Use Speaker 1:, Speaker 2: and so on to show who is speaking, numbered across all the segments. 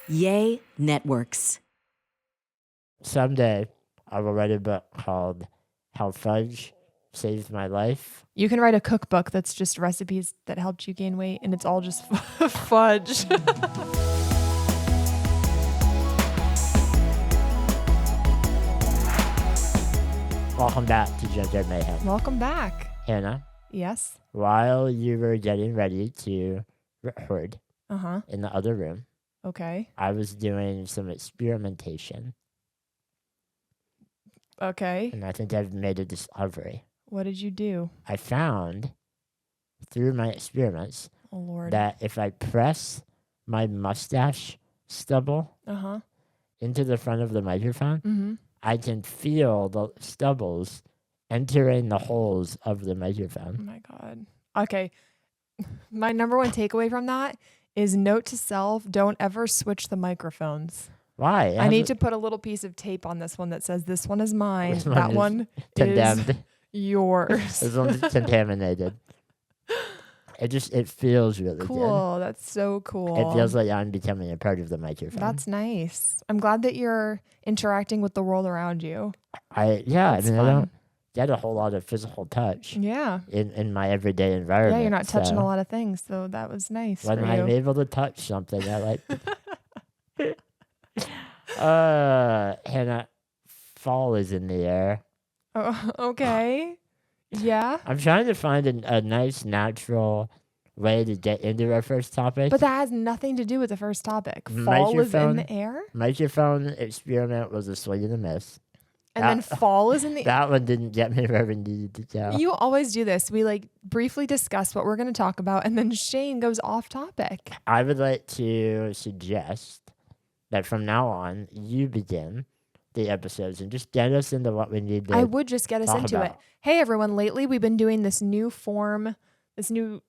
Speaker 1: Yay Networks.
Speaker 2: Someday I will write a book called How Fudge Saved My Life.
Speaker 3: You can write a cookbook that's just recipes that helped you gain weight, and it's all just fudge.
Speaker 2: Welcome back to JoJo Mayhem.
Speaker 3: Welcome back.
Speaker 2: Hannah,
Speaker 3: Yes.
Speaker 2: while you were getting ready to record
Speaker 3: Uh-huh.
Speaker 2: in the other room,
Speaker 3: Okay.
Speaker 2: I was doing some experimentation,
Speaker 3: Okay.
Speaker 2: and I think I've made a discovery.
Speaker 3: What did you do?
Speaker 2: I found, through my experiments,
Speaker 3: Oh, Lord.
Speaker 2: that if I press my mustache stubble
Speaker 3: Uh-huh.
Speaker 2: into the front of the microphone,
Speaker 3: Mm-hmm.
Speaker 2: I can feel the stubbles entering the holes of the
Speaker 3: Oh,
Speaker 2: microphone.
Speaker 3: my God. Okay. My number one takeaway from that is note to self, don't ever switch the microphones.
Speaker 2: Why?
Speaker 3: I need to put a little piece of tape on this one that says this one is mine.
Speaker 2: This one
Speaker 3: That
Speaker 2: is
Speaker 3: one is
Speaker 2: condemned.
Speaker 3: yours.
Speaker 2: This one's contaminated. It feels really good.
Speaker 3: Cool. That's so cool.
Speaker 2: It feels like I'm becoming a part of the microphone.
Speaker 3: That's nice. I'm glad that you're interacting with the world around you.
Speaker 2: I
Speaker 3: That's
Speaker 2: mean, I
Speaker 3: fun.
Speaker 2: don't get a whole lot of physical touch
Speaker 3: Yeah.
Speaker 2: in my everyday environment.
Speaker 3: Yeah, you're not touching
Speaker 2: so
Speaker 3: a lot of things, so that was nice
Speaker 2: when
Speaker 3: for
Speaker 2: I'm
Speaker 3: you.
Speaker 2: able to touch something, I like. Hannah, fall is in the air.
Speaker 3: Oh, okay. Yeah.
Speaker 2: I'm trying to find a nice, natural way to get into our first topic.
Speaker 3: But that has nothing to do with the first topic. Fall is in
Speaker 2: Microphone-
Speaker 3: the air,
Speaker 2: Microphone experiment was a swing and a miss.
Speaker 3: and then fall is in the air.
Speaker 2: That one didn't get me where we needed to go.
Speaker 3: You always do this. We like briefly discuss what we're going to talk about, and then Shane goes off topic.
Speaker 2: I would like to suggest that from now on, you begin the episodes and just get us into what we need to
Speaker 3: I would just get us
Speaker 2: talk
Speaker 3: into it.
Speaker 2: about.
Speaker 3: Hey, everyone. Lately, we've been doing this new form, this new,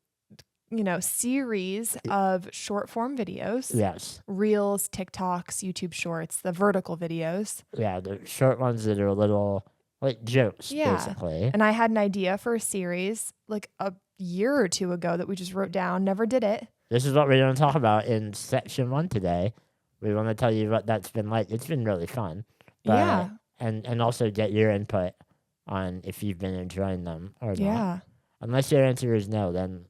Speaker 3: series of short form videos.
Speaker 2: Yes.
Speaker 3: Reels, TikToks, YouTube shorts, the vertical videos.
Speaker 2: Yeah, the short ones that are a little like jokes,
Speaker 3: Yeah.
Speaker 2: basically.
Speaker 3: And I had an idea for a series like a year or two ago that we just wrote down, never did it.
Speaker 2: This is what we're going to talk about in section 1 today. We want to tell you what that's been like. It's been really fun. But,
Speaker 3: Yeah.
Speaker 2: And also get your input on if you've been enjoying them or not.
Speaker 3: Yeah.
Speaker 2: Unless your answer is no, then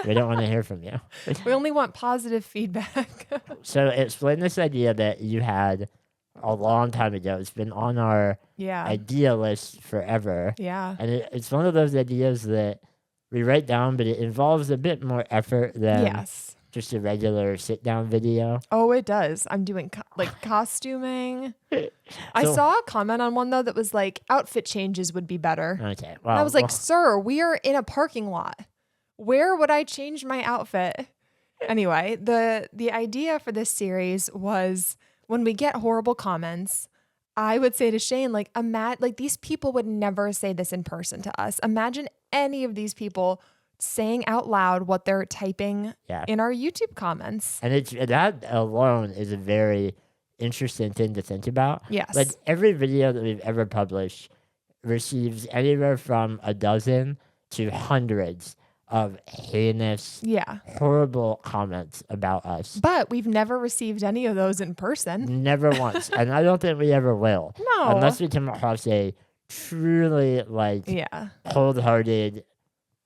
Speaker 2: we don't want to hear from you.
Speaker 3: We only want positive feedback.
Speaker 2: So explain this idea that you had a long time ago. It's been on our
Speaker 3: Yeah.
Speaker 2: idea list forever.
Speaker 3: Yeah.
Speaker 2: And it's one of those ideas that we write down, but it involves a bit more effort than
Speaker 3: Yes.
Speaker 2: just a regular sit-down video.
Speaker 3: Oh, it does. I'm doing costuming. I
Speaker 2: So-
Speaker 3: saw a comment on one though that was like outfit changes would be better.
Speaker 2: Okay.
Speaker 3: And
Speaker 2: Well,
Speaker 3: I was like, sir, we are in a parking lot. Where would I change my outfit? Anyway, the idea for this series was when we get horrible comments, I would say to Shane, like these people would never say this in person to us. Imagine any of these people saying out loud what they're typing
Speaker 2: yeah.
Speaker 3: in our YouTube comments.
Speaker 2: And that alone is a very interesting thing to think about.
Speaker 3: Yes.
Speaker 2: Like every video that we've ever published receives anywhere from a dozen to hundreds of heinous,
Speaker 3: Yeah.
Speaker 2: horrible comments about us.
Speaker 3: But we've never received any of those in person.
Speaker 2: Never once. And I don't think we ever will.
Speaker 3: No.
Speaker 2: Unless we come across a truly
Speaker 3: Yeah.
Speaker 2: cold-hearted,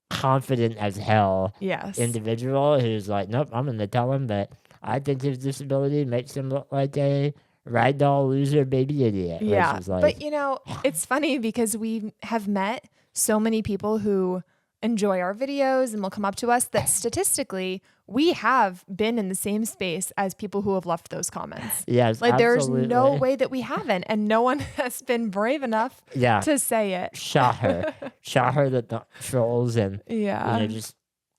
Speaker 2: confident as hell
Speaker 3: Yes.
Speaker 2: individual who's like, nope, I'm going to tell him that I think his disability makes him look like a ragdoll loser baby idiot. Where
Speaker 3: Yeah.
Speaker 2: she's like,
Speaker 3: But it's funny because we have met so many people who enjoy our videos and will come up to us that statistically we have been in the same space as people who have left those comments.
Speaker 2: yes,
Speaker 3: Like there's
Speaker 2: absolutely.
Speaker 3: no way that we haven't, and no one has been brave enough
Speaker 2: Yeah.
Speaker 3: to say it.
Speaker 2: Shot her that the trolls and
Speaker 3: Yeah.
Speaker 2: just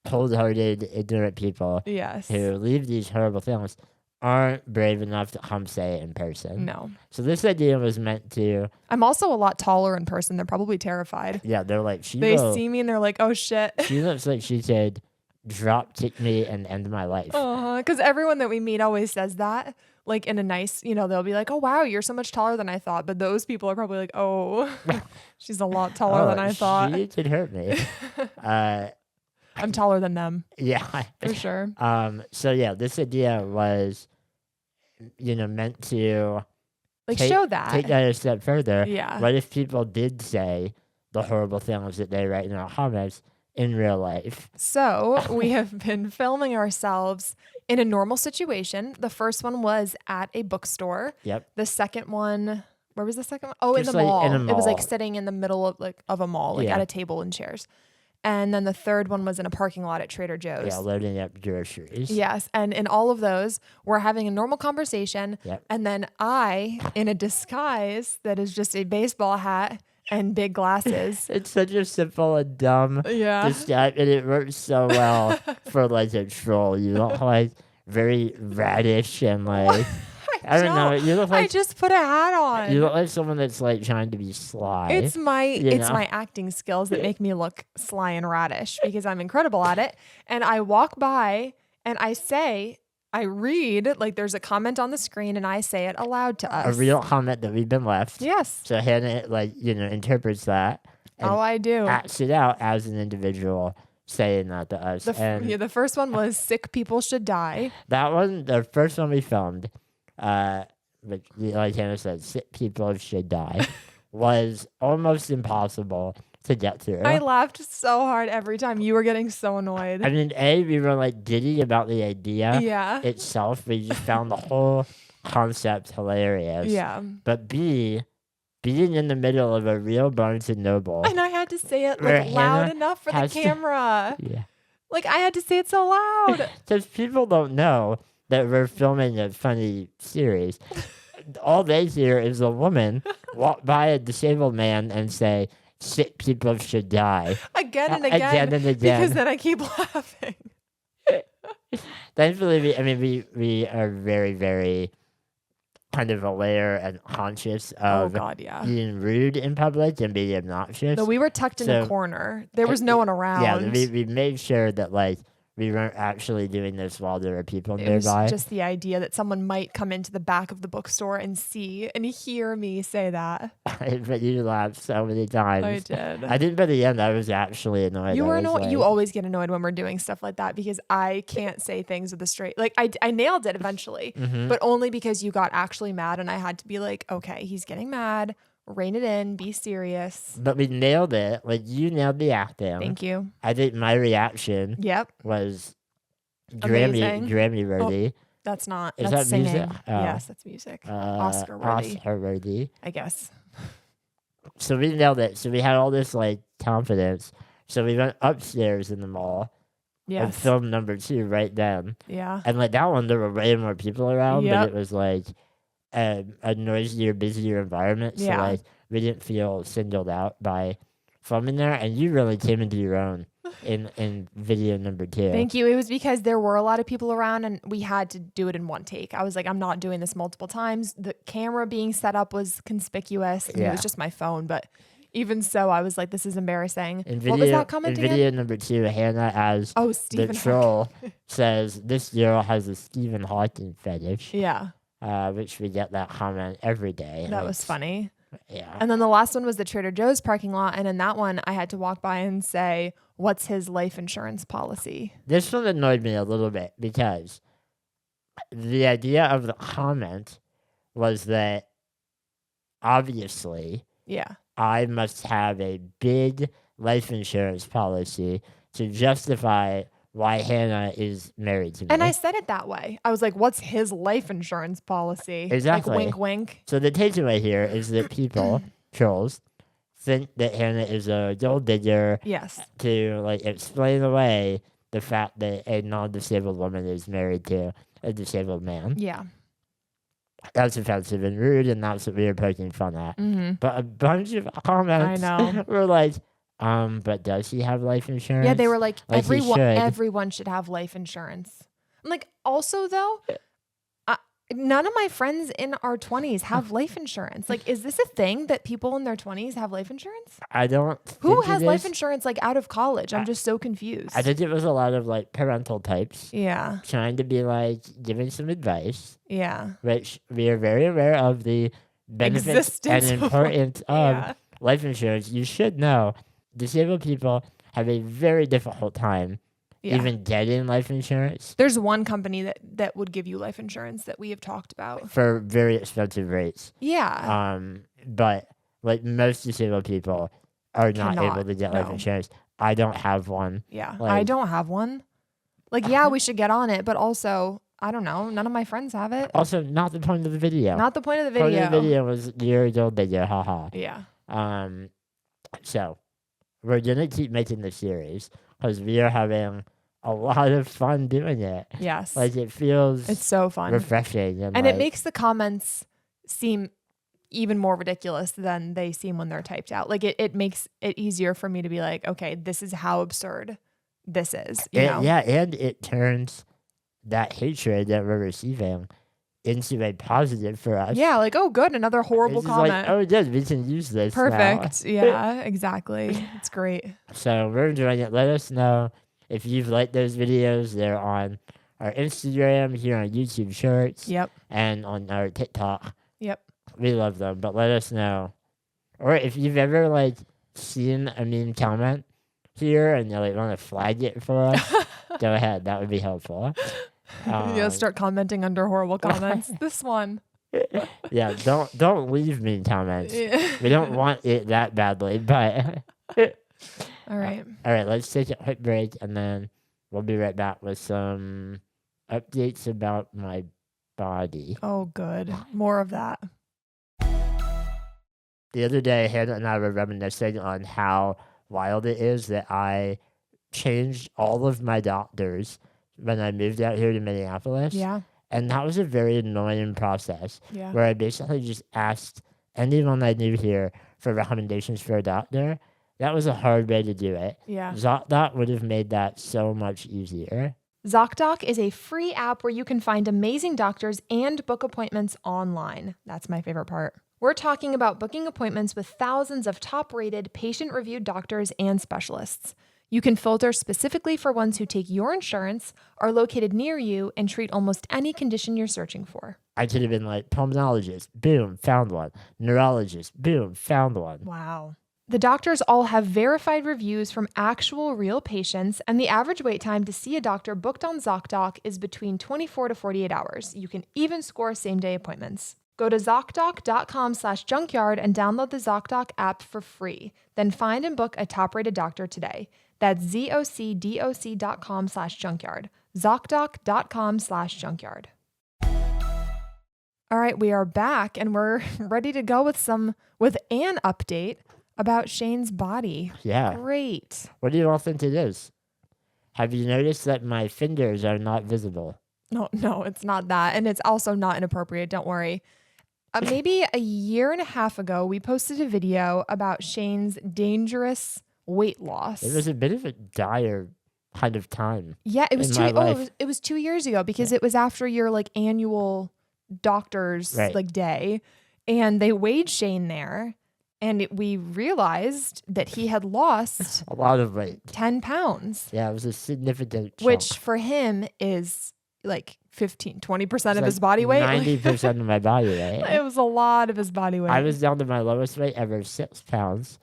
Speaker 2: cold-hearted, ignorant people
Speaker 3: Yes.
Speaker 2: who leave these horrible things aren't brave enough to come say it in person.
Speaker 3: No.
Speaker 2: So this idea was meant to,
Speaker 3: I'm also a lot taller in person. They're probably terrified.
Speaker 2: yeah, they're like,
Speaker 3: They see me and they're like, oh shit.
Speaker 2: she looks like she could drop kick me and end my life.
Speaker 3: Because everyone that we meet always says that, like in a nice, they'll be like, oh, wow, you're so much taller than I thought. But those people are probably like, oh, she's a lot taller than I thought.
Speaker 2: She could hurt me.
Speaker 3: I'm taller than them
Speaker 2: Yeah.
Speaker 3: for sure.
Speaker 2: So yeah, this idea was meant to
Speaker 3: Like
Speaker 2: take,
Speaker 3: show that.
Speaker 2: take that a step further.
Speaker 3: Yeah.
Speaker 2: What if people did say the horrible things that they write in our comments in real life?
Speaker 3: So we have been filming ourselves in a normal situation. The first one was at a bookstore.
Speaker 2: Yep.
Speaker 3: The second one, where was the second one? Oh, in
Speaker 2: Just
Speaker 3: the
Speaker 2: like
Speaker 3: mall.
Speaker 2: in a
Speaker 3: It was like
Speaker 2: mall.
Speaker 3: sitting in the middle of a mall, like
Speaker 2: Yeah.
Speaker 3: at a table and chairs. And then the third one was in a parking lot at Trader Joe's.
Speaker 2: Yeah, loading up groceries.
Speaker 3: Yes. And in all of those, we're having a normal conversation.
Speaker 2: Yep.
Speaker 3: And then I, in a disguise that is just a baseball hat and big glasses.
Speaker 2: It's such a simple and dumb
Speaker 3: Yeah.
Speaker 2: disguise, and it works so well for like a troll. You look like very radish and like I don't know. You look
Speaker 3: I
Speaker 2: like
Speaker 3: just put a hat on.
Speaker 2: you look like someone that's like trying to be sly.
Speaker 3: It's my
Speaker 2: you know?
Speaker 3: my acting skills that make me look sly and radish because I'm incredible at it. And I walk by and I read, like there's a comment on the screen and I say it aloud to
Speaker 2: a
Speaker 3: us.
Speaker 2: real comment that we've been left.
Speaker 3: Yes.
Speaker 2: So Hannah interprets that and
Speaker 3: Oh, I do.
Speaker 2: acts it out as an individual saying that to us. And
Speaker 3: The first one was sick people should die.
Speaker 2: that one, the first one we filmed, which, like Hannah said, sick people should die, was almost impossible to get through.
Speaker 3: I laughed so hard every time. You were getting so annoyed.
Speaker 2: I mean, we were like giddy about the idea
Speaker 3: Yeah.
Speaker 2: itself. We just found the whole concept hilarious.
Speaker 3: Yeah.
Speaker 2: But B, being in the middle of a real Barnes and Noble.
Speaker 3: And I had to say it
Speaker 2: Where
Speaker 3: like loud
Speaker 2: Hannah
Speaker 3: enough for the
Speaker 2: has to-
Speaker 3: camera.
Speaker 2: Yeah.
Speaker 3: Like I had to say it so loud.
Speaker 2: Because people don't know that we're filming a funny series. All they hear is a woman walk by a disabled man and say, sick people should die.
Speaker 3: Again and
Speaker 2: Again
Speaker 3: again.
Speaker 2: and again.
Speaker 3: Because then I keep laughing.
Speaker 2: Thankfully, we are very, very kind of aware and conscious
Speaker 3: Oh
Speaker 2: of
Speaker 3: God, yeah.
Speaker 2: being rude in public and being obnoxious.
Speaker 3: No, we were tucked in the
Speaker 2: So-
Speaker 3: corner. There was no one around.
Speaker 2: Yeah, we made sure that like we weren't actually doing this while there were people
Speaker 3: It was
Speaker 2: nearby.
Speaker 3: just the idea that someone might come into the back of the bookstore and see and hear me say that.
Speaker 2: But you laughed so many times.
Speaker 3: I did.
Speaker 2: I think by the end I was actually annoyed.
Speaker 3: You
Speaker 2: I
Speaker 3: were
Speaker 2: was
Speaker 3: annoyed. You
Speaker 2: like-
Speaker 3: always get annoyed when we're doing stuff like that because I can't say things with a straight. Like I nailed it eventually,
Speaker 2: Mhm.
Speaker 3: but only because you got actually mad and I had to be like, okay, he's getting mad. Rein it in. Be serious.
Speaker 2: But we nailed it. Like you nailed the acting.
Speaker 3: Thank you.
Speaker 2: I think my reaction
Speaker 3: Yep.
Speaker 2: was
Speaker 3: Amazing.
Speaker 2: Grammy worthy.
Speaker 3: That's not.
Speaker 2: Is
Speaker 3: that's
Speaker 2: that music?
Speaker 3: singing.
Speaker 2: Oh.
Speaker 3: Yes, that's music. Oscar worthy,
Speaker 2: Oscar worthy.
Speaker 3: I guess.
Speaker 2: So we nailed it. So we had all this like confidence. So we went upstairs in the mall and
Speaker 3: Yes.
Speaker 2: filmed number 2 right then.
Speaker 3: Yeah.
Speaker 2: And like that one, there were way more people around,
Speaker 3: Yep.
Speaker 2: but it was like a noisier, busier environment. So
Speaker 3: Yeah.
Speaker 2: like we didn't feel singled out by filming there. And you really came into your own in video number 2.
Speaker 3: Thank you. It was because there were a lot of people around and we had to do it in one take. I was like, I'm not doing this multiple times. The camera being set up was conspicuous. And It
Speaker 2: Yeah.
Speaker 3: was just my phone, but even so, I was like, this is embarrassing.
Speaker 2: In
Speaker 3: What was that comment
Speaker 2: in
Speaker 3: again?
Speaker 2: video number 2, Hannah as
Speaker 3: Oh,
Speaker 2: the
Speaker 3: Stephen.
Speaker 2: troll says this girl has a Stephen Hawking fetish,
Speaker 3: Yeah,
Speaker 2: which we get that comment every day. and
Speaker 3: that was
Speaker 2: it's-
Speaker 3: funny.
Speaker 2: Yeah.
Speaker 3: And then the last one was the Trader Joe's parking lot. And in that one, I had to walk by and say, what's his life insurance policy?
Speaker 2: This one annoyed me a little bit because the idea of the comment was that obviously
Speaker 3: Yeah.
Speaker 2: I must have a big life insurance policy to justify why Hannah is married to me.
Speaker 3: And I said it that way. I was like, what's his life insurance policy?
Speaker 2: Exactly.
Speaker 3: Like, wink, wink.
Speaker 2: So the takeaway here is that people, trolls, think that Hannah is a gold digger
Speaker 3: Yes.
Speaker 2: to like explain away the fact that a non-disabled woman is married to a disabled man.
Speaker 3: Yeah.
Speaker 2: That's offensive and rude, and that's what we were poking fun at.
Speaker 3: Mm-hmm.
Speaker 2: But a bunch of comments
Speaker 3: know.
Speaker 2: were like, but does he have life insurance?
Speaker 3: Yeah, they were like,
Speaker 2: Like he should.
Speaker 3: everyone should have life insurance. I'm like, also though, none of my friends in our 20s have life insurance. Like, is this a thing that people in their 20s have life insurance?
Speaker 2: I don't.
Speaker 3: Who
Speaker 2: think
Speaker 3: has
Speaker 2: it
Speaker 3: life
Speaker 2: is.
Speaker 3: insurance like out of college? I'm just so confused.
Speaker 2: I think it was a lot of like parental types
Speaker 3: Yeah.
Speaker 2: trying to be like giving some advice,
Speaker 3: Yeah.
Speaker 2: which we are very aware of the benefits
Speaker 3: Existence
Speaker 2: and
Speaker 3: of-
Speaker 2: importance of
Speaker 3: Yeah.
Speaker 2: life insurance. You should know disabled people have a very difficult time even getting life insurance
Speaker 3: There's one company that would give you life insurance that we have talked about.
Speaker 2: for very expensive rates.
Speaker 3: Yeah.
Speaker 2: But like most disabled people are not
Speaker 3: Cannot,
Speaker 2: able to get life
Speaker 3: no.
Speaker 2: insurance. I don't have one.
Speaker 3: Yeah.
Speaker 2: Like,
Speaker 3: I don't have one. Like, yeah, we should get on it, but also, I don't know. None of my friends have it.
Speaker 2: Also, not the point of the video.
Speaker 3: Not the point of the
Speaker 2: Point
Speaker 3: video.
Speaker 2: of the video was years old video, haha.
Speaker 3: Yeah.
Speaker 2: So we're gonna keep making the series because we are having a lot of fun doing it.
Speaker 3: Yes.
Speaker 2: Like it feels
Speaker 3: It's so fun.
Speaker 2: refreshing, and
Speaker 3: And
Speaker 2: like,
Speaker 3: it makes the comments seem even more ridiculous than they seem when they're typed out. Like it makes it easier for me to be like, okay, this is how absurd this is. You know?
Speaker 2: yeah, and it turns that hatred that we're receiving into a positive for us.
Speaker 3: Yeah, like, oh, good, another horrible
Speaker 2: It's just like,
Speaker 3: comment.
Speaker 2: oh, good, we can use this now.
Speaker 3: Perfect. Yeah, exactly. It's great.
Speaker 2: So we're enjoying it. Let us know if you've liked those videos. They're on our Instagram, here on YouTube Shorts,
Speaker 3: Yep.
Speaker 2: and on our TikTok.
Speaker 3: Yep.
Speaker 2: We love them, but let us know. Or if you've ever like seen a mean comment here and you like want to flag it for us, go ahead. That would be helpful.
Speaker 3: Yeah, start commenting under horrible comments. This one.
Speaker 2: Yeah, don't leave mean comments.
Speaker 3: Yeah.
Speaker 2: We don't want it that badly, but
Speaker 3: All right.
Speaker 2: all right, let's take a quick break and then we'll be right back with some updates about my body.
Speaker 3: Oh, good. More of that.
Speaker 2: The other day, Hannah and I were reminiscing on how wild it is that I changed all of my doctors when I moved out here to Minneapolis.
Speaker 3: Yeah.
Speaker 2: And that was a very annoying process
Speaker 3: Yeah.
Speaker 2: where I basically just asked anyone I knew here for recommendations for a doctor. That was a hard way to do it.
Speaker 3: Yeah.
Speaker 2: Zocdoc would have made that so much easier.
Speaker 3: Zocdoc is a free app where you can find amazing doctors and book appointments online. That's my favorite part. We're talking about booking appointments with thousands of top-rated, patient-reviewed doctors and specialists. You can filter specifically for ones who take your insurance, are located near you, and treat almost any condition you're searching for.
Speaker 2: I could have been like, pulmonologist, boom, found one. Neurologist, boom, found one.
Speaker 3: Wow. The doctors all have verified reviews from actual real patients, and the average wait time to see a doctor booked on Zocdoc is between 24 to 48 hours. You can even score same-day appointments. Go to Zocdoc.com/junkyard and download the Zocdoc app for free. Then find and book a top-rated doctor today. That's ZocDoc.com/junkyard. Zocdoc.com/junkyard. All right, we are back and we're ready to go with an update about Shane's body.
Speaker 2: Yeah.
Speaker 3: Great.
Speaker 2: What do you all think it is? Have you noticed that my fingers are not visible?
Speaker 3: No, it's not that. And it's also not inappropriate. Don't worry. Maybe a year and a half ago, we posted a video about Shane's dangerous weight loss.
Speaker 2: It was a bit of a dire kind of time.
Speaker 3: Yeah, it was
Speaker 2: in my life.
Speaker 3: it was 2 years ago because it was after your like annual doctor's
Speaker 2: Right.
Speaker 3: like day, and they weighed Shane there, and we realized that he had lost
Speaker 2: A lot of weight.
Speaker 3: 10 pounds,
Speaker 2: Yeah, it was a significant chunk.
Speaker 3: which for him is like 20% of his body weight.
Speaker 2: 90% of my body weight.
Speaker 3: It was a lot of his body weight.
Speaker 2: I was down to my lowest weight ever, 6 pounds.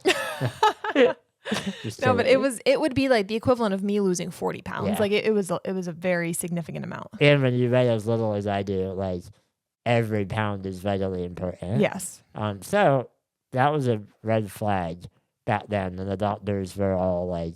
Speaker 2: Just
Speaker 3: No, but
Speaker 2: kidding.
Speaker 3: it would be like the equivalent of me losing 40 pounds.
Speaker 2: Yeah.
Speaker 3: Like it was a very significant amount.
Speaker 2: And when you weigh as little as I do, like every pound is vitally important.
Speaker 3: Yes.
Speaker 2: So that was a red flag back then, and the doctors were all like,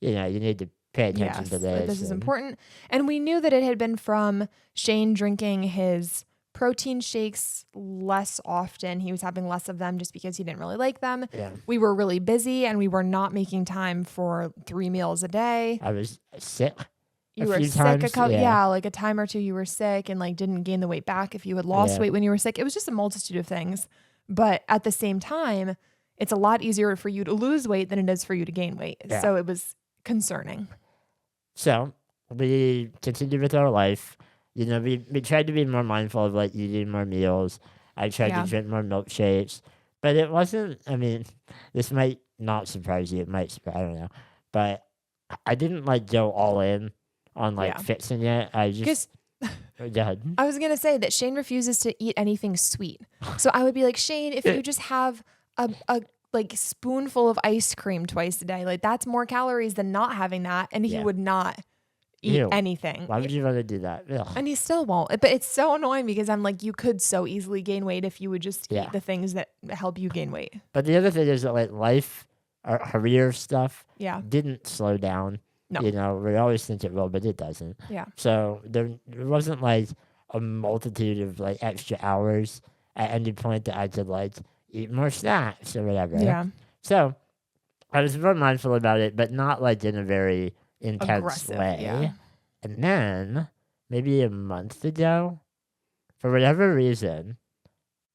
Speaker 2: you need to pay attention
Speaker 3: Yes.
Speaker 2: to this.
Speaker 3: This is
Speaker 2: and-
Speaker 3: important. And we knew that it had been from Shane drinking his protein shakes less often. He was having less of them just because he didn't really like them.
Speaker 2: Yeah,
Speaker 3: We were really busy and we were not making time for 3 meals a day.
Speaker 2: I was sick.
Speaker 3: You
Speaker 2: a
Speaker 3: were
Speaker 2: few
Speaker 3: sick
Speaker 2: times, yeah.
Speaker 3: like a time or two you were sick and like didn't gain the weight back if you had lost
Speaker 2: Yeah.
Speaker 3: weight when you were sick. It was just a multitude of things. But at the same time, it's a lot easier for you to lose weight than it is for you to gain weight.
Speaker 2: Yeah.
Speaker 3: So it was concerning.
Speaker 2: So we continued with our life. We tried to be more mindful of like eating more meals. I tried
Speaker 3: Yeah.
Speaker 2: to drink more milkshakes, but it wasn't. I mean, this might not surprise you. It might. I don't know, but I didn't like go all in on like
Speaker 3: Yeah.
Speaker 2: fixing it. I
Speaker 3: Because
Speaker 2: just go ahead.
Speaker 3: I was going to say that Shane refuses to eat anything sweet. So I would be like, Shane, if you just have a like spoonful of ice cream twice a day, like that's more calories than not having that. And he
Speaker 2: Yeah.
Speaker 3: would not eat
Speaker 2: Ew.
Speaker 3: anything.
Speaker 2: Why would you want to do that? Ugh.
Speaker 3: And he still won't. But it's so annoying because I'm like, you could so easily gain weight if you would just
Speaker 2: Yeah.
Speaker 3: eat the things that help you gain weight.
Speaker 2: But the other thing is that like life, our career stuff
Speaker 3: Yeah.
Speaker 2: didn't slow down.
Speaker 3: No.
Speaker 2: You know, we always think it will, but it doesn't.
Speaker 3: Yeah.
Speaker 2: So there wasn't like a multitude of like extra hours at any point that I could like eat more snacks or whatever.
Speaker 3: Yeah.
Speaker 2: So I was more mindful about it, but not like in a very intense
Speaker 3: Aggressive,
Speaker 2: way.
Speaker 3: yeah.
Speaker 2: And then maybe a month ago, for whatever reason,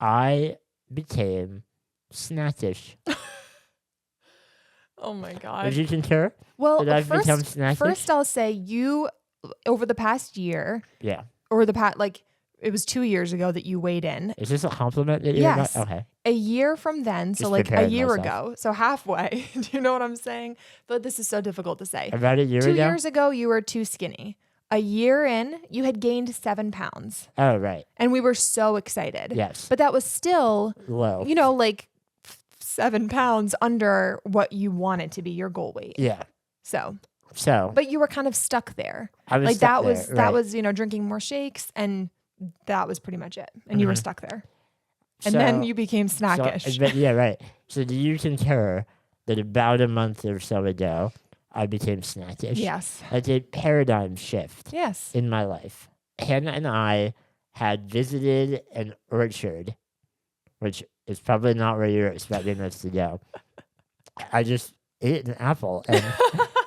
Speaker 2: I became snackish.
Speaker 3: Oh my God.
Speaker 2: Would you concur?
Speaker 3: Well,
Speaker 2: that I've become snackish?
Speaker 3: first I'll say you, over the past year,
Speaker 2: Yeah.
Speaker 3: or the past, like, it was 2 years ago that you weighed in.
Speaker 2: Is this a compliment that you're
Speaker 3: Yes.
Speaker 2: about? Okay.
Speaker 3: A year from then, so
Speaker 2: Just
Speaker 3: like a
Speaker 2: preparing
Speaker 3: year
Speaker 2: myself.
Speaker 3: ago, so halfway. Do you know what I'm saying? But this is so difficult to say.
Speaker 2: About a year
Speaker 3: 2
Speaker 2: ago?
Speaker 3: years ago, you were too skinny. A year in, you had gained 7 pounds.
Speaker 2: Oh, right.
Speaker 3: And we were so excited.
Speaker 2: Yes.
Speaker 3: But that was still,
Speaker 2: Low.
Speaker 3: you know, like 7 pounds under what you wanted to be your goal weight.
Speaker 2: Yeah.
Speaker 3: So,
Speaker 2: So
Speaker 3: but you were kind of stuck there.
Speaker 2: I was
Speaker 3: Like
Speaker 2: stuck
Speaker 3: that
Speaker 2: there,
Speaker 3: was,
Speaker 2: right.
Speaker 3: you know, drinking more shakes, and that was pretty much it. And you were
Speaker 2: Mhm.
Speaker 3: stuck there. And then
Speaker 2: So-
Speaker 3: you became snackish.
Speaker 2: but yeah, right. So do you concur that about a month or so ago, I became snackish?
Speaker 3: Yes.
Speaker 2: Like a paradigm shift
Speaker 3: Yes.
Speaker 2: in my life. Hannah and I had visited an orchard, which is probably not where you're expecting us to go. I just ate an apple, and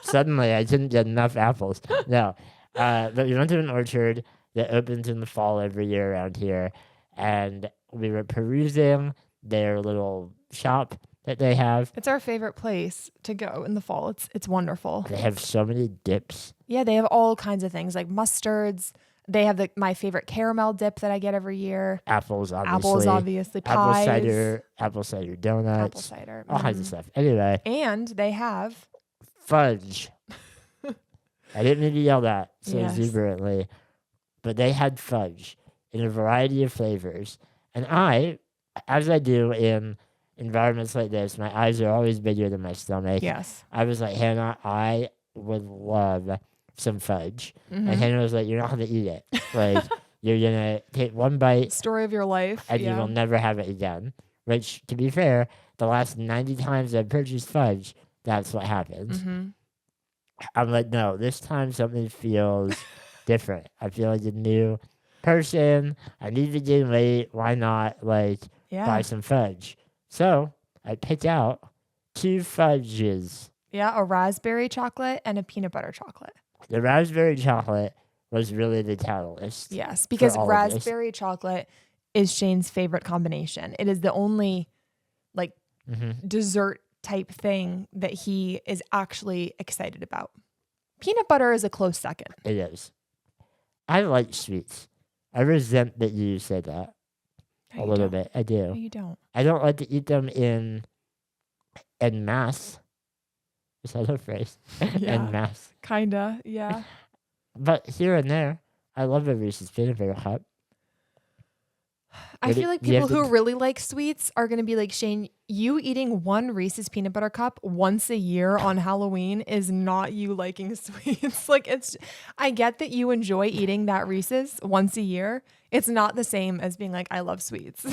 Speaker 2: suddenly I didn't get enough apples. No. But we went to an orchard that opens in the fall every year around here, and we were perusing their little shop that they have.
Speaker 3: It's our favorite place to go in the fall. It's wonderful.
Speaker 2: They have so many dips.
Speaker 3: Yeah, they have all kinds of things like mustards. They have my favorite caramel dip that I get every year.
Speaker 2: Apples, obviously.
Speaker 3: Apples, obviously.
Speaker 2: Apple
Speaker 3: Pies.
Speaker 2: apple cider donuts.
Speaker 3: Apple cider.
Speaker 2: All kinds of
Speaker 3: mhm.
Speaker 2: stuff. Anyway,
Speaker 3: And they have,
Speaker 2: fudge. I didn't mean to yell that so
Speaker 3: Yes.
Speaker 2: exuberantly, but they had fudge in a variety of flavors. And I, as I do in environments like this, my eyes are always bigger than my stomach.
Speaker 3: yes.
Speaker 2: I was like, Hannah, I would love some fudge. And
Speaker 3: Mhm.
Speaker 2: Hannah was like, you're not going to eat it. Like, you're going to take one bite
Speaker 3: Story of your life.
Speaker 2: and you
Speaker 3: yeah.
Speaker 2: will never have it again. Which, to be fair, the last 90 times I've purchased fudge, that's what happens.
Speaker 3: Mhm.
Speaker 2: I'm like, no, this time something feels different. I feel like a new person. I need to gain weight. Why not, like,
Speaker 3: Yeah.
Speaker 2: buy some fudge? So I picked out 2 fudges.
Speaker 3: Yeah, a raspberry chocolate and a peanut butter chocolate.
Speaker 2: The raspberry chocolate was really the catalyst.
Speaker 3: Yes, because
Speaker 2: all of this.
Speaker 3: raspberry chocolate is Shane's favorite combination. It is the only like
Speaker 2: hmm
Speaker 3: dessert type thing that he is actually excited about. Peanut butter is a close second.
Speaker 2: It is. I like sweets. I resent that you say that
Speaker 3: No,
Speaker 2: a
Speaker 3: you
Speaker 2: little
Speaker 3: don't.
Speaker 2: bit. I
Speaker 3: No,
Speaker 2: do.
Speaker 3: you don't.
Speaker 2: I don't like to eat them in mass. Is that a phrase?
Speaker 3: Yeah.
Speaker 2: En mass.
Speaker 3: Kinda, yeah.
Speaker 2: But here and there, I love a Reese's peanut butter cup.
Speaker 3: I
Speaker 2: Would
Speaker 3: feel
Speaker 2: it-
Speaker 3: like
Speaker 2: do you have
Speaker 3: people who
Speaker 2: to-
Speaker 3: really like sweets are going to be like, Shane, you eating one Reese's peanut butter cup once a year on Halloween is not you liking sweets. Like I get that you enjoy eating that Reese's once a year. It's not the same as being like, I love sweets.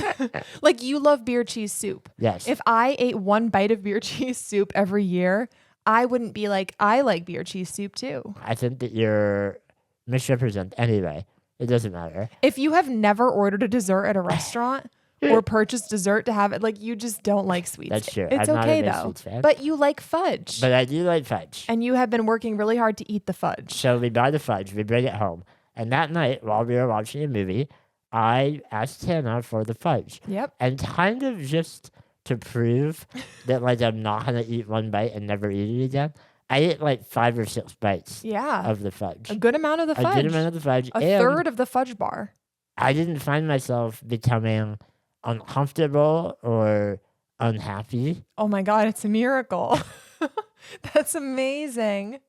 Speaker 3: Like you love beer cheese soup.
Speaker 2: Yes.
Speaker 3: If I ate one bite of beer cheese soup every year, I wouldn't be like, I like beer cheese soup too.
Speaker 2: I think that you're misrepresent. Anyway, it doesn't matter.
Speaker 3: If you have never ordered a dessert at a restaurant or purchased dessert to have it, like you just don't like sweets.
Speaker 2: That's true.
Speaker 3: It's
Speaker 2: I'm not a
Speaker 3: okay
Speaker 2: big
Speaker 3: though.
Speaker 2: sweets fan.
Speaker 3: But you like fudge.
Speaker 2: But I do like fudge.
Speaker 3: And you have been working really hard to eat the fudge.
Speaker 2: So we buy the fudge, we bring it home. And that night, while we were watching a movie, I asked Hannah for the fudge.
Speaker 3: Yep.
Speaker 2: And kind of just to prove that, like, I'm not going to eat one bite and never eat it again, I ate like 5 or 6 bites
Speaker 3: Yeah.
Speaker 2: of the fudge.
Speaker 3: A good amount of the
Speaker 2: A
Speaker 3: fudge.
Speaker 2: good amount of the fudge.
Speaker 3: A
Speaker 2: and
Speaker 3: third of the fudge bar.
Speaker 2: I didn't find myself becoming uncomfortable or unhappy.
Speaker 3: Oh my God, it's a miracle. That's amazing.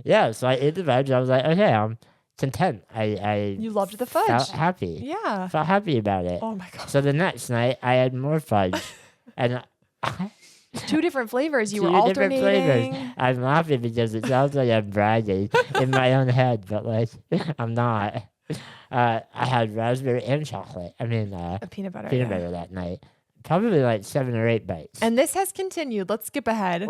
Speaker 2: Yeah, so I ate the fudge. I was like, okay, I'm content. I
Speaker 3: You loved the
Speaker 2: felt
Speaker 3: fudge.
Speaker 2: happy.
Speaker 3: Yeah.
Speaker 2: Felt happy about it.
Speaker 3: Oh my God.
Speaker 2: So the next night, I had more fudge. And
Speaker 3: 2 different flavors. You were
Speaker 2: Two different
Speaker 3: alternating.
Speaker 2: flavors. I'm laughing because it sounds like I'm bragging in my own head, but like I'm not. I had raspberry and chocolate. I mean,
Speaker 3: A peanut butter.
Speaker 2: peanut
Speaker 3: yeah.
Speaker 2: butter that night. Probably like 7 or 8 bites.
Speaker 3: And this has continued. Let's skip ahead.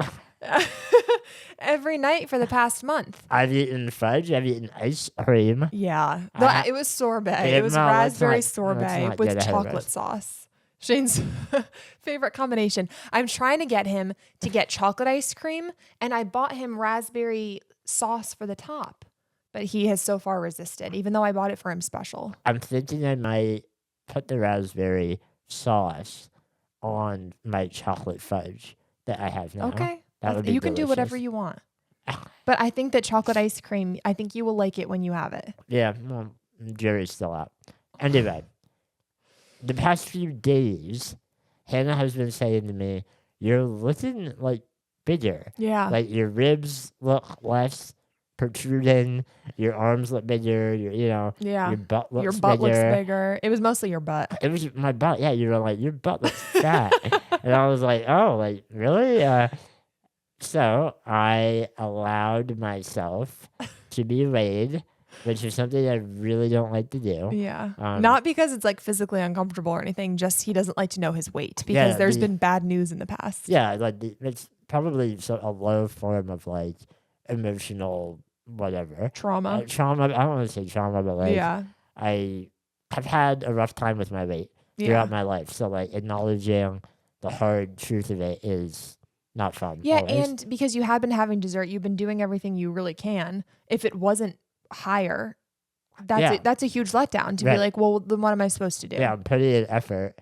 Speaker 3: Every night for the past month.
Speaker 2: I've eaten fudge. I've eaten ice cream.
Speaker 3: Yeah.
Speaker 2: I-
Speaker 3: It was sorbet.
Speaker 2: Yeah,
Speaker 3: It was
Speaker 2: no, let's
Speaker 3: raspberry
Speaker 2: not
Speaker 3: sorbet
Speaker 2: get
Speaker 3: with
Speaker 2: ahead of
Speaker 3: chocolate
Speaker 2: us.
Speaker 3: sauce. Shane's favorite combination. I'm trying to get him to get chocolate ice cream, and I bought him raspberry sauce for the top. But he has so far resisted, even though I bought it for him special.
Speaker 2: I'm thinking I might put the raspberry sauce on my chocolate fudge that I have now.
Speaker 3: Okay.
Speaker 2: That would be
Speaker 3: You can do whatever
Speaker 2: delicious.
Speaker 3: you want. But I think that chocolate ice cream, I think you will like it when you have it.
Speaker 2: Yeah, well, jury's still out. Anyway, the past few days, Hannah has been saying to me, "You're looking like bigger.
Speaker 3: Yeah.
Speaker 2: Like your ribs look less protruding, your arms look bigger, your
Speaker 3: Yeah.
Speaker 2: your butt looks
Speaker 3: Your butt
Speaker 2: bigger."
Speaker 3: looks bigger. It was mostly your butt.
Speaker 2: It was my butt. Yeah, you were like, your butt looks fat. And I was like, oh, like, really? So I allowed myself to be weighed, which is something I really don't like to do.
Speaker 3: Yeah.
Speaker 2: Um,
Speaker 3: Not because it's like physically uncomfortable or anything, just he doesn't like to know his weight because
Speaker 2: Yeah,
Speaker 3: there's been bad news in the past.
Speaker 2: Yeah, like it's probably a low form of like emotional whatever.
Speaker 3: Trauma.
Speaker 2: Trauma. I don't want to say trauma, but like
Speaker 3: yeah.
Speaker 2: I have had a rough time with my weight
Speaker 3: Yeah.
Speaker 2: throughout my life. So like acknowledging the hard truth of it is not fun.
Speaker 3: Yeah.
Speaker 2: always.
Speaker 3: And because you have been having dessert, you've been doing everything you really can. If it wasn't higher, that's a huge letdown to be
Speaker 2: Right.
Speaker 3: like, well, then what am I supposed to do?
Speaker 2: Yeah, I'm putting in effort,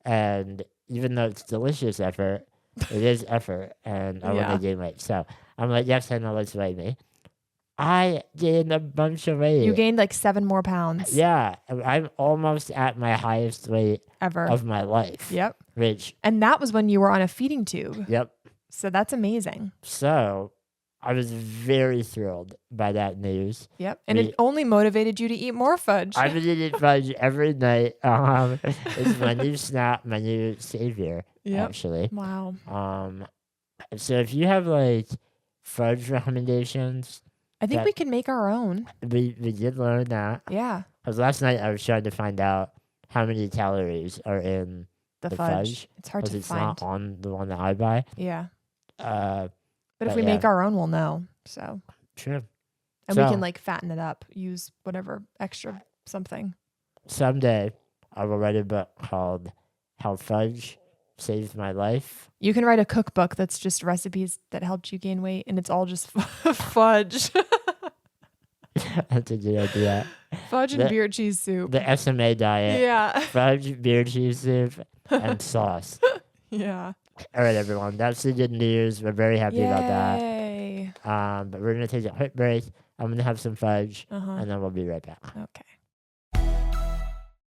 Speaker 2: and even though it's delicious effort, it is effort, and I want
Speaker 3: Yeah.
Speaker 2: to gain weight. So I'm like, yes, Hannah, let's weigh me. I gained a bunch of weight.
Speaker 3: You gained like 7 more pounds.
Speaker 2: Yeah, I'm almost at my highest weight
Speaker 3: Ever.
Speaker 2: of my life.
Speaker 3: Yep.
Speaker 2: Which,
Speaker 3: And that was when you were on a feeding tube.
Speaker 2: yep.
Speaker 3: So that's amazing.
Speaker 2: So I was very thrilled by that news.
Speaker 3: Yep. And it only motivated you to eat more fudge.
Speaker 2: I've been eating fudge every night. It's my new snack, my new savior,
Speaker 3: Yep.
Speaker 2: actually.
Speaker 3: Wow.
Speaker 2: So if you have like fudge recommendations,
Speaker 3: I think
Speaker 2: that-
Speaker 3: we can make our own.
Speaker 2: we did learn that.
Speaker 3: Yeah.
Speaker 2: Because last night I was trying to find out how many calories are in
Speaker 3: The
Speaker 2: the
Speaker 3: fudge.
Speaker 2: fudge,
Speaker 3: It's hard
Speaker 2: because
Speaker 3: to
Speaker 2: it's
Speaker 3: find.
Speaker 2: not on the one that I buy.
Speaker 3: Yeah.
Speaker 2: But
Speaker 3: But if
Speaker 2: But
Speaker 3: we
Speaker 2: yeah.
Speaker 3: make our own, we'll know. So,
Speaker 2: true.
Speaker 3: and we
Speaker 2: So-
Speaker 3: can like fatten it up, use whatever extra something.
Speaker 2: Someday I will write a book called How Fudge Saved My Life.
Speaker 3: You can write a cookbook that's just recipes that helped you gain weight, and it's all just fudge,
Speaker 2: That's a good idea.
Speaker 3: fudge and
Speaker 2: The-
Speaker 3: beer cheese soup.
Speaker 2: The SMA diet.
Speaker 3: Yeah.
Speaker 2: Fudge, beer cheese soup, and sauce.
Speaker 3: Yeah.
Speaker 2: All right, everyone. That's the good news. We're very happy about that.
Speaker 3: Yay.
Speaker 2: But we're going to take a quick break. I'm going to have some fudge,
Speaker 3: Uh-huh.
Speaker 2: and then we'll be right back.
Speaker 3: Okay.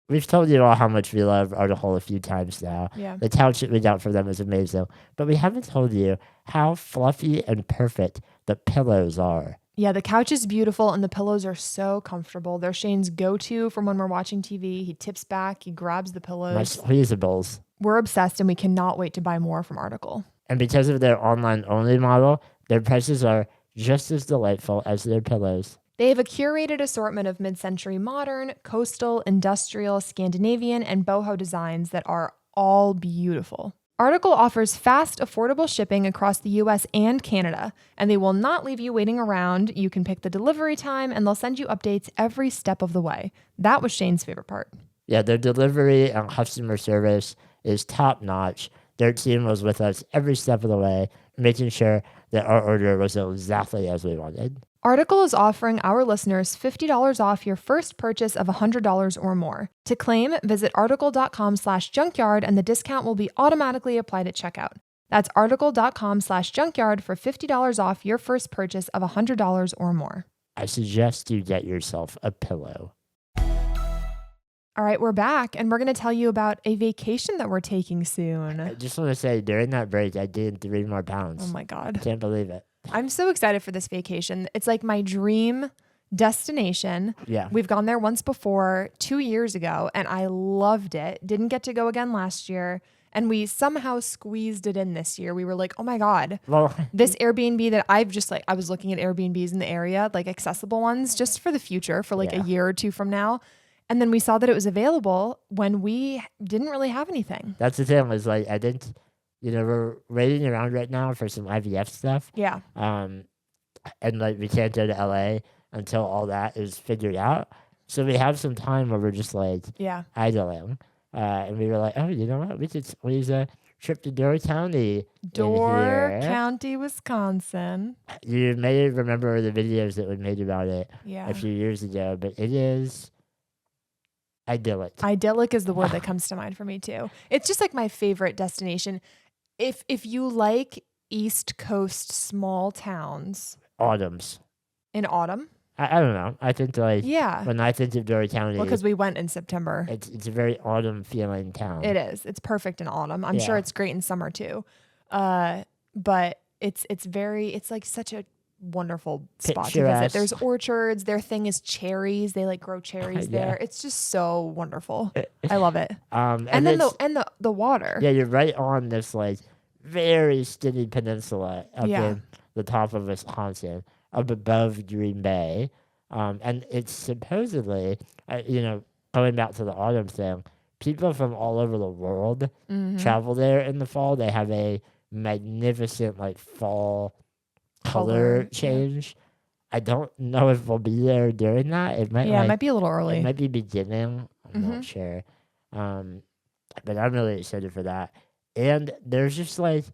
Speaker 2: We've told you all how much we love Article a few times now.
Speaker 3: Yeah.
Speaker 2: The couch that we got for them is amazing. But we haven't told you how fluffy and perfect the pillows are.
Speaker 3: Yeah, the couch is beautiful and the pillows are so comfortable. They're Shane's go-to from when we're watching TV. He tips back, he grabs the
Speaker 2: My
Speaker 3: pillows.
Speaker 2: squeezables.
Speaker 3: We're obsessed and we cannot wait to buy more from Article.
Speaker 2: And because of their online-only model, their prices are just as delightful as their pillows.
Speaker 3: They have a curated assortment of mid-century modern, coastal, industrial, Scandinavian, and boho designs that are all beautiful. Article offers fast, affordable shipping across the US and Canada, and they will not leave you waiting around. You can pick the delivery time, and they'll send you updates every step of the way. That was Shane's favorite part.
Speaker 2: Yeah, their delivery and customer service is top-notch. Their team was with us every step of the way, making sure that our order was exactly as we wanted.
Speaker 3: Article is offering our listeners $50 off your first purchase of $100 or more. To claim, visit article.com/junkyard and the discount will be automatically applied at checkout. That's article.com/junkyard for $50 off your first purchase of $100 or more.
Speaker 2: I suggest you get yourself a pillow.
Speaker 3: All right, we're back and we're going to tell you about a vacation that we're taking
Speaker 2: I
Speaker 3: soon.
Speaker 2: just want to say, during that break, I gained 3 more pounds.
Speaker 3: Oh my God.
Speaker 2: Can't believe it.
Speaker 3: I'm so excited for this vacation. It's like my dream destination.
Speaker 2: Yeah.
Speaker 3: We've gone there once before 2 years ago and I loved it. Didn't get to go again last year. And we somehow squeezed it in this year. We were like, oh my God,
Speaker 2: Well,
Speaker 3: this Airbnb that I've just like, I was looking at Airbnbs in the area, like accessible ones just for the future, for like a
Speaker 2: Yeah.
Speaker 3: year or two from now. And then we saw that it was available when we didn't really have anything.
Speaker 2: that's the thing. Is like I didn't, we're waiting around right now for some IVF stuff.
Speaker 3: Yeah.
Speaker 2: And like we can't go to LA until all that is figured out. So we have some time where we're just like
Speaker 3: Yeah.
Speaker 2: idling. And we were like, oh, you know what? We could squeeze a trip to Door County.
Speaker 3: Door
Speaker 2: in here.
Speaker 3: County, Wisconsin.
Speaker 2: You may remember the videos that we made about it
Speaker 3: Yeah.
Speaker 2: a few years ago, but it is idyllic.
Speaker 3: Idyllic is the word that comes to mind for me too. It's just like my favorite destination. If you like East Coast small towns
Speaker 2: Autumns.
Speaker 3: in autumn,
Speaker 2: I don't know. I think like
Speaker 3: yeah.
Speaker 2: when I think of Door County,
Speaker 3: Well, because we went in September.
Speaker 2: it's a very autumn feeling town.
Speaker 3: It is. It's perfect in autumn. I'm sure
Speaker 2: Yeah.
Speaker 3: it's great in summer too. But it's like such a wonderful spot to visit.
Speaker 2: Picturesque.
Speaker 3: There's orchards. Their thing is cherries. They like grow cherries
Speaker 2: Yeah.
Speaker 3: there. It's just so wonderful. I love it.
Speaker 2: And
Speaker 3: And then
Speaker 2: it's-
Speaker 3: the water.
Speaker 2: yeah, you're right on this like very skinny peninsula up
Speaker 3: Yeah.
Speaker 2: in the top of Wisconsin, up above Green Bay. And it's supposedly, going back to the autumn thing, people from all over the world
Speaker 3: Mhm.
Speaker 2: travel there in the fall. They have a magnificent like fall color
Speaker 3: Color, yeah.
Speaker 2: change. I don't know if we'll be there during that. It might
Speaker 3: Yeah, it might be a little
Speaker 2: it
Speaker 3: early.
Speaker 2: might be beginning. I'm
Speaker 3: Mhm.
Speaker 2: not sure. But I'm really excited for that. And there's just like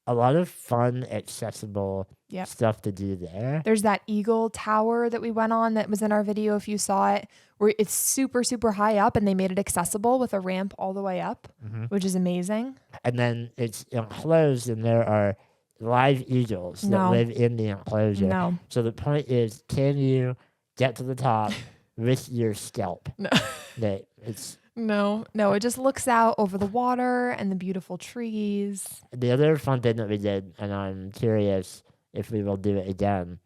Speaker 2: a lot of fun, accessible
Speaker 3: Yep.
Speaker 2: stuff to do there.
Speaker 3: There's that Eagle Tower that we went on that was in our video if you saw it, where it's super, super high up and they made it accessible with a ramp all the way up,
Speaker 2: Mhm.
Speaker 3: which is amazing.
Speaker 2: And then it's enclosed, and there are live eagles that
Speaker 3: No.
Speaker 2: live in the enclosure.
Speaker 3: No.
Speaker 2: So the point is, can you get to the top with your scalp?
Speaker 3: No.
Speaker 2: It's
Speaker 3: No, it just looks out over the water and the beautiful trees.
Speaker 2: the other fun thing that we did, and I'm curious if we will do it again,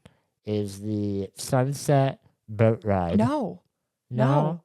Speaker 2: is the sunset boat ride.
Speaker 3: No.
Speaker 2: No?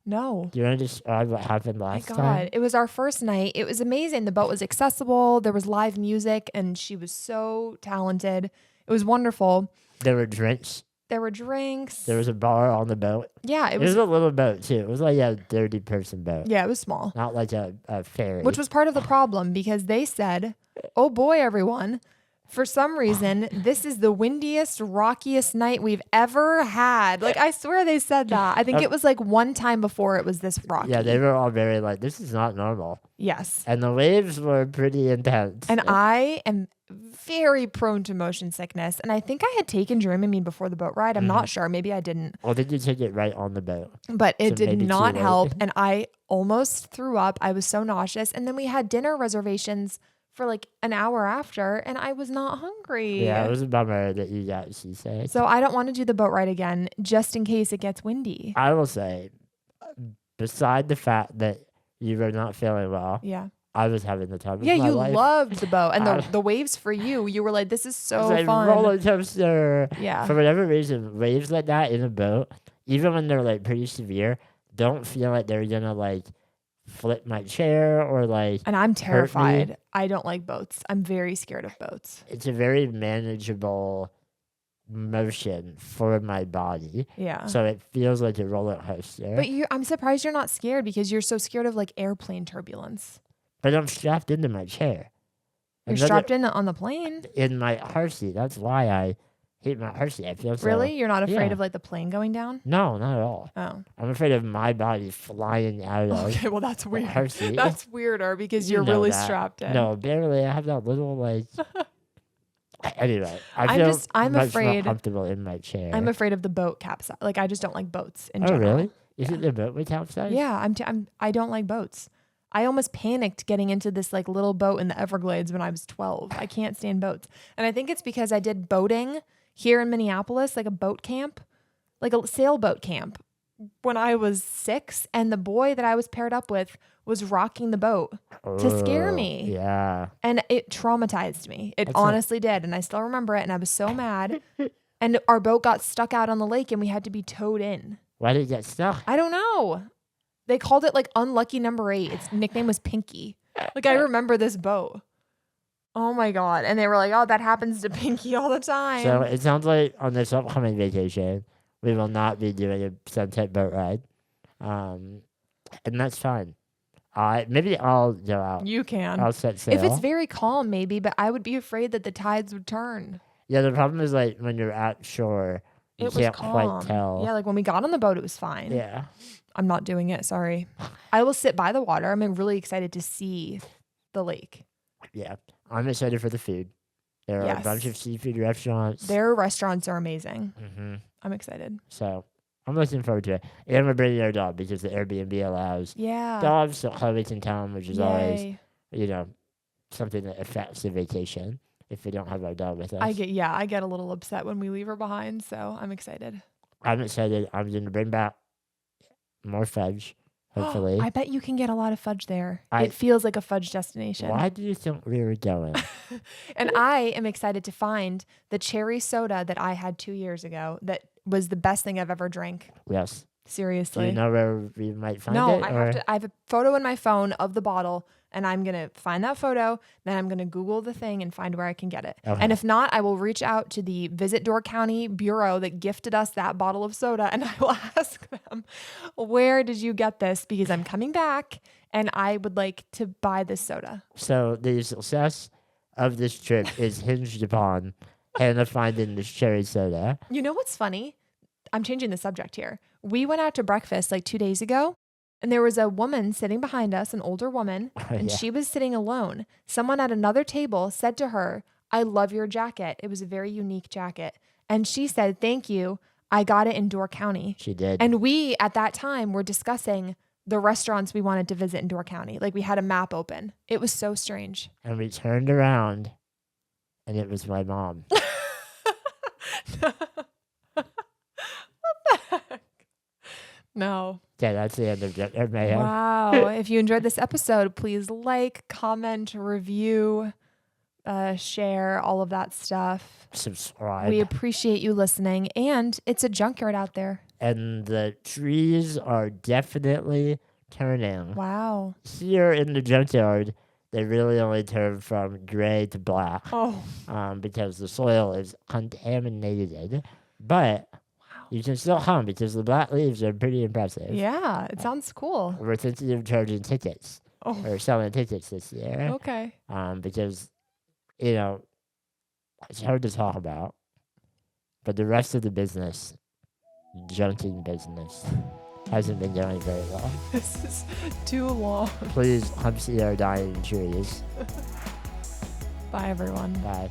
Speaker 3: No.
Speaker 2: Do you want to describe what happened
Speaker 3: My
Speaker 2: last
Speaker 3: God.
Speaker 2: time?
Speaker 3: It was our first night. It was amazing. The boat was accessible. There was live music and she was so talented. It was wonderful.
Speaker 2: There were drinks.
Speaker 3: There were drinks.
Speaker 2: There was a bar on the boat.
Speaker 3: Yeah,
Speaker 2: It was a little boat, too. It was like a 30-person boat.
Speaker 3: yeah, it was small.
Speaker 2: Not like a ferry.
Speaker 3: Which was part of the problem because they said, oh boy, everyone, for some reason, this is the windiest, rockiest night we've ever had. Like, I swear they said that. I think it was like one time before it was this rocky.
Speaker 2: Yeah, they were all very like, this is not normal.
Speaker 3: Yes.
Speaker 2: And the waves were pretty intense.
Speaker 3: And I am very prone to motion sickness. And I think I had taken Dramamine before the boat ride. I'm not sure. Maybe I didn't.
Speaker 2: Well, did you take it right on the boat?
Speaker 3: But it
Speaker 2: So
Speaker 3: did
Speaker 2: maybe too
Speaker 3: not
Speaker 2: late.
Speaker 3: help. And I almost threw up. I was so nauseous. And then we had dinner reservations for like an hour after, and I was not hungry.
Speaker 2: Yeah, it was a bummer that you got seasick.
Speaker 3: So I don't want to do the boat ride again just in case it gets windy.
Speaker 2: I will say, beside the fact that you were not feeling well,
Speaker 3: Yeah.
Speaker 2: I was having the time of
Speaker 3: Yeah,
Speaker 2: my
Speaker 3: you
Speaker 2: life.
Speaker 3: loved the boat and
Speaker 2: I-
Speaker 3: the waves for you. You were like, this is
Speaker 2: It's
Speaker 3: so
Speaker 2: like
Speaker 3: fun.
Speaker 2: roller coaster.
Speaker 3: Yeah.
Speaker 2: For whatever reason, waves like that in a boat, even when they're like pretty severe, don't feel like they're gonna like flip my chair or like.
Speaker 3: And I'm
Speaker 2: me.
Speaker 3: terrified. I don't like boats. I'm very scared of boats.
Speaker 2: It's a very manageable motion for my body,
Speaker 3: Yeah.
Speaker 2: so it feels like a roller coaster.
Speaker 3: But I'm surprised you're not scared because you're so scared of like airplane turbulence.
Speaker 2: But I'm strapped into my chair.
Speaker 3: You're strapped in on the plane?
Speaker 2: in my car seat. That's why I hate my car seat. I feel so.
Speaker 3: Really? You're not afraid
Speaker 2: yeah.
Speaker 3: of like the plane going down?
Speaker 2: No, not at all.
Speaker 3: Oh.
Speaker 2: I'm afraid of my body flying out of
Speaker 3: Okay, well that's
Speaker 2: the
Speaker 3: weird.
Speaker 2: car seat.
Speaker 3: That's weirder because
Speaker 2: You
Speaker 3: you're
Speaker 2: know
Speaker 3: really
Speaker 2: that.
Speaker 3: strapped in.
Speaker 2: No, barely. I have that little like. Anyway,
Speaker 3: I'm
Speaker 2: feel
Speaker 3: I'm
Speaker 2: much
Speaker 3: afraid-
Speaker 2: more comfortable in my chair.
Speaker 3: I'm afraid of the boat capsize. Like I just don't like boats in
Speaker 2: oh,
Speaker 3: general.
Speaker 2: really? Is it the boat with capsize?
Speaker 3: Yeah, I don't like boats. I almost panicked getting into this like little boat in the Everglades when I was 12. I can't stand boats. And I think it's because I did boating here in Minneapolis, like a boat camp, like a sailboat camp when I was 6. And the boy that I was paired up with was rocking the boat to scare
Speaker 2: Oh,
Speaker 3: me.
Speaker 2: Yeah.
Speaker 3: And it traumatized me. It
Speaker 2: That's a-
Speaker 3: honestly did. And I still remember it. And I was so mad. And our boat got stuck out on the lake and we had to be towed in.
Speaker 2: Why did it get stuck?
Speaker 3: I don't know. They called it like unlucky number 8. Its nickname was Pinky. Like, I remember this boat. Oh my God. And they were like, oh, that happens to Pinky all the time.
Speaker 2: So it sounds like on this upcoming vacation, we will not be doing a sunset boat ride. And that's fine. Maybe I'll go out.
Speaker 3: You can.
Speaker 2: I'll set sail.
Speaker 3: If it's very calm, maybe, but I would be afraid that the tides would turn.
Speaker 2: Yeah, the problem is like when you're at shore, you
Speaker 3: It was
Speaker 2: can't
Speaker 3: calm.
Speaker 2: quite tell.
Speaker 3: Yeah, like when we got on the boat, it was fine.
Speaker 2: Yeah.
Speaker 3: I'm not doing it. Sorry. I will sit by the water. I'm really excited to see the lake.
Speaker 2: Yeah. I'm excited for the food. There are a bunch
Speaker 3: Yes.
Speaker 2: of seafood restaurants.
Speaker 3: Their restaurants are amazing.
Speaker 2: hmm
Speaker 3: I'm excited.
Speaker 2: So I'm looking forward to it. And we're bringing our dog because the Airbnb allows
Speaker 3: Yeah.
Speaker 2: dogs, so Chloe can come, which is always,
Speaker 3: Yay.
Speaker 2: something that affects the vacation if we don't have our dog with us.
Speaker 3: I get a little upset when we leave her behind, so I'm excited.
Speaker 2: I'm excited. I'm going to bring back more fudge, hopefully.
Speaker 3: I bet you can get a lot of fudge there.
Speaker 2: I-
Speaker 3: It feels like a fudge destination.
Speaker 2: Why do you think we were going?
Speaker 3: And I am excited to find the cherry soda that I had 2 years ago that was the best thing I've ever drank.
Speaker 2: Yes. Do
Speaker 3: Seriously.
Speaker 2: you know where we might find
Speaker 3: No,
Speaker 2: it?
Speaker 3: I have a photo in my phone of the bottle, and I'm going to find that photo. Then I'm going to Google the thing and find where I can get it.
Speaker 2: Okay.
Speaker 3: And if not, I will reach out to the Visit Door County Bureau that gifted us that bottle of soda, and I will ask them, where did you get this? Because I'm coming back, and I would like to buy this soda.
Speaker 2: So the success of this trip is hinged upon Hannah finding this cherry soda.
Speaker 3: You know what's funny? I'm changing the subject here. We went out to breakfast like 2 days ago, and there was a woman sitting behind us, an older woman, and
Speaker 2: Yeah.
Speaker 3: she was sitting alone. Someone at another table said to her, I love your jacket. It was a very unique jacket. And she said, thank you. I got it in Door County.
Speaker 2: She did.
Speaker 3: And we, at that time, were discussing the restaurants we wanted to visit in Door County. Like we had a map open. It was so strange.
Speaker 2: And we turned around, and it was my mom.
Speaker 3: No.
Speaker 2: Yeah, that's the end of Junkyard Mayhem.
Speaker 3: Wow. If you enjoyed this episode, please like, comment, review, share, all of that stuff.
Speaker 2: Subscribe.
Speaker 3: We appreciate you listening. And it's a junkyard out there.
Speaker 2: And the trees are definitely turning.
Speaker 3: Wow.
Speaker 2: Here in the junkyard, they really only turn from gray to black
Speaker 3: Oh,
Speaker 2: because the soil is contaminated. But you can still hum because the black leaves are pretty impressive.
Speaker 3: yeah. It sounds cool.
Speaker 2: We're thinking of charging tickets
Speaker 3: Oh,
Speaker 2: or selling tickets this year
Speaker 3: okay.
Speaker 2: because, it's hard to talk about. But the rest of the business, junking business, hasn't been going very well.
Speaker 3: This is too long.
Speaker 2: Please come see our dying trees.
Speaker 3: Bye, everyone.
Speaker 2: Bye.